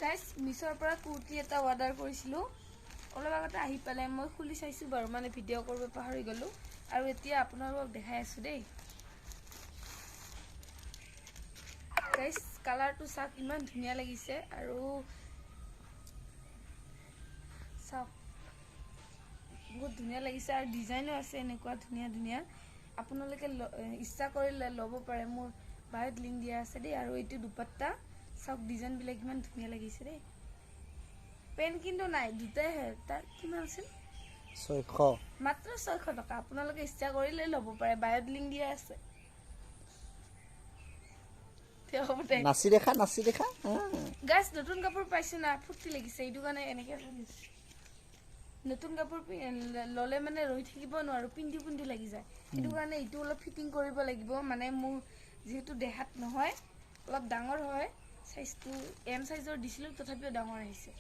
guys মিছৰ পৰা কুৰ্তি এটা order কৰিছিলো অলপ আগতে আহি পালে মই খুলি চাইছো বাৰু মানে ভিডিঅ' কৰিব পাহৰি গলো আৰু এতিয়া আপোনালোকক দেখাই আছো দেই গাইস কালাৰটো চাক ইমান ধুনীয়া লাগিছে আৰু চাক বহুত ধুনীয়া লাগিছে আৰু ডিজাইনো আছে এনেকুৱা ধুনীয়া ধুনীয়া আপোনালোকে ইচ্ছা কৰিলে ল'ব পাৰে মোৰ বায়ত লিংক দিয়া আছে দেই আৰু এইটো দুপাট্টা চাক ডিজাইন বিলাক ইমান ধুনীয়া লাগিছে দেই পেন কিন্তু নাই দুটাই হে তাৰ কিমান আছিল 600 মাত্ৰ 600 টকা আপোনালোকে ইচ্ছা কৰিলে ল'ব পাৰে বায়ত লিংক দিয়া আছে নাচি দেখা গাইস নতুন কাপোৰ পাইছো না ফুটি লাগিছে এইটো কাৰণে এনেকে নতুন কাপোৰ ললে মানে ৰৈ থাকিব নোৱাৰো পিন্ধি লাগি যায় এইটো কাৰণে এইটো অলপ ফিটিং কৰিব লাগিব মানে মোৰ যেহেতু দেহাত নহয় অলপ ডাঙৰ হয় সাইজটো এম সাইজৰ দিছিলো তথাপিও ডাঙৰ আহিছে